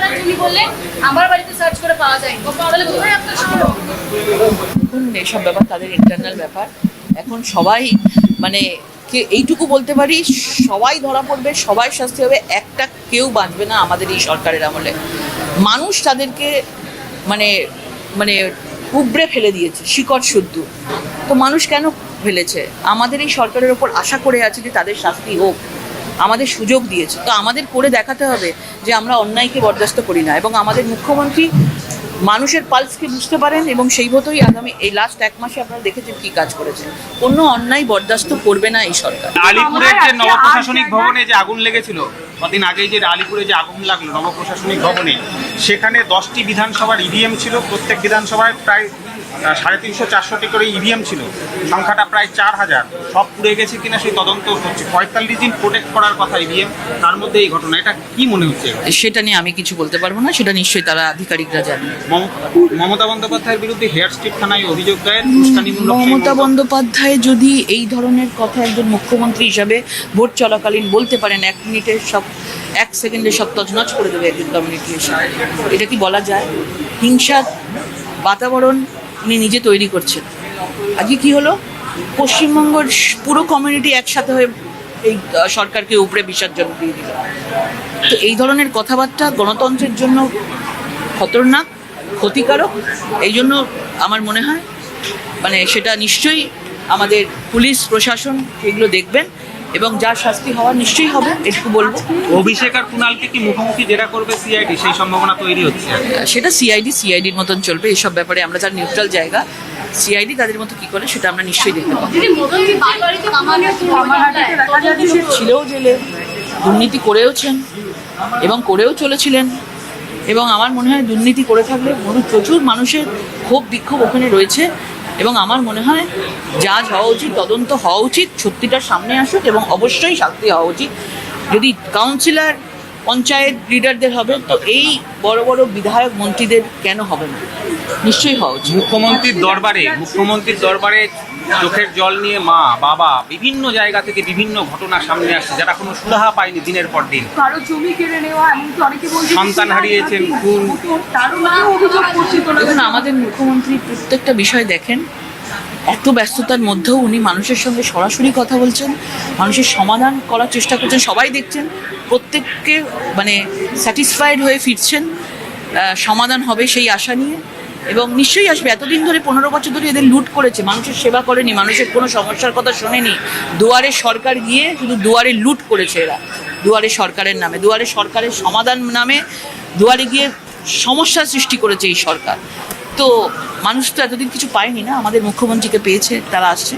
ব্যানার্জি উনি বললেন আমার বাড়িতে সার্চ করে পাওয়া যায়, তাহলে কোথায় আপনার সঙ্গে? এখন এইসব ব্যাপার তাদের ইন্টারনাল ব্যাপার। এখন সবাই মানে কে এইটুকু বলতে পারি, সবাই ধরা পড়বে, সবাই শাস্তি হবে, একটা কেউ বাঁচবে না আমাদের এই সরকারের আমলে। মানুষ তাদেরকে মানে মানে উপড়ে ফেলে দিয়েছে শিকড় শুদ্ধ। তো মানুষ কেন ফেলেছে? আমাদের এই সরকারের ওপর আশা করে আছে যে তাদের শাস্তি হোক, আমাদের সুযোগ দিয়েছে, তো আমাদের করে দেখাতে হবে যে আমরা অন্যায়কে বরদাস্ত করি না। এবং আমাদের মুখ্যমন্ত্রী মানুষের পালসকে বুঝতে পারেন এবং সেই মতোই আগামী এই লাস্ট 1 মাসে আপনারা দেখেছেন কি কাজ করেছে। কোনো অন্যায় বরদাস্ত করবে না এই সরকার। আলিপুরের যে নবপ্রশাসনিক ভবনে যে আগুন লেগেছিল কদিন আগেই, যে আলিপুরে যে আগুন লাগলো নবপ্রশাসনিক ভবনে, সেখানে 10টি বিধানসভার ইভিএম ছিল। প্রত্যেক বিধানসভায় প্রায় 350-400টি করে ইভিএম ছিল। সংখ্যাটা প্রায় 4000। সব পুড়ে গেছে কিনা সেই তদন্ত হচ্ছে। 45 দিন প্রোটেক্ট করার কথা ইভিএম, তার মধ্যে এই ঘটনা। এটা কি মনে হচ্ছে? সেটা নিয়ে আমি কিছু বলতে পারবো না, সেটা নিশ্চয়ই তারা আধিকারিকরা জানেন। মমতা বন্দ্যোপাধ্যায়ের বিরুদ্ধে হেয়ার স্ট্রিপ থানায় অভিযোগ দায়ের উস্কানিমূলক। মমতা বন্দ্যোপাধ্যায় যদি এই ধরনের কথা একজন মুখ্যমন্ত্রী হিসাবে ভোট চলাকালীন বলতে পারেন, 1 মিনিটে সব 1 সেকেন্ডে সব তছনছ করে দেবে একজন কমিউনিটি হিসাবে, এটা কি বলা যায়? হিংসার বাতাবরণ উনি নিজে তৈরি করছেন। আজকে কি হলো, পশ্চিমবঙ্গের পুরো কমিউনিটি একসাথে হয়ে এই সরকারকে উপরে বিসর্জন দিয়ে দিল। তো এই ধরনের কথাবার্তা গণতন্ত্রের জন্য খতরনাক, ক্ষতিকারক। এই জন্য আমার মনে হয় মানে সেটা নিশ্চয়ই আমাদের পুলিশ প্রশাসন এগুলো দেখবেন এবং যা শাস্তি হওয়ার নিশ্চয়ই হবে, এটুকু বলবো। অভিষেক আর কুণালকে কি মুখোমুখি জেরা করবে সিআইডি, সেই সম্ভাবনা তৈরি হচ্ছে? সেটা সিআইডির মতন চলবে। এসব ব্যাপারে আমরা যার নিউট্রাল জায়গা, সিআইডি তাদের মতো কি করে সেটা আমরা নিশ্চয়ই দেখতে পাবো। ছিলেও জেলে, দুর্নীতি করেওছেন এবং করেও চলেছিলেন। এবং আমার মনে হয় দুর্নীতি করে থাকলে প্রচুর মানুষের ক্ষোভ বিক্ষোভ ওখানে রয়েছে। এবং আমার মনে হয় যা হওয়া উচিত, তদন্ত হওয়া উচিত, সত্যিটার সামনে আসুক এবং অবশ্যই শাস্তি হওয়া উচিত। যদি কাউন্সিলর, পঞ্চায়েত লিডারদের হবে, তো এই বড় বড় বিধায়ক মন্ত্রীদের কেন হবে না? নিশ্চয়ই হওয়া উচিত। মুখ্যমন্ত্রীর দরবারে চোখের জল নিয়ে মা বাবা বিভিন্ন জায়গা থেকে বিভিন্ন ঘটনা সামনে আসছে, যারা কোনো সুরাহা পায়নি দিনের পর দিন। কারো জমি কেড়ে নেওয়া, এমনকি অনেকে বলছে সন্তান হারিয়েছেন, খুন। দেখুন, আমাদের মুখ্যমন্ত্রী প্রত্যেকটা বিষয় দেখেন। এত ব্যস্ততার মধ্যেও উনি মানুষের সঙ্গে সরাসরি কথা বলছেন, মানুষের সমাধান করার চেষ্টা করছেন। সবাই দেখছেন, প্রত্যেককে মানে স্যাটিসফাইড হয়ে ফিরছেন, সমাধান হবে সেই আশা নিয়ে। এবং নিশ্চয়ই আসবে। এতদিন ধরে 15 বছর ধরে এদের লুট করেছে, মানুষের সেবা করেনি, মানুষের কোনো সমস্যার কথা শোনেনি। দুয়ারে সরকার গিয়ে শুধু দুয়ারে লুট করেছে এরা, দুয়ারে সরকারের নামে, দুয়ারে সরকারের সমাধান নামে দুয়ারে গিয়ে সমস্যা সৃষ্টি করেছে এই সরকার। তো মানুষ তো এতদিন কিছু পায়নি না, আমাদের মুখ্যমন্ত্রীকে পেয়েছে, তারা আসছে।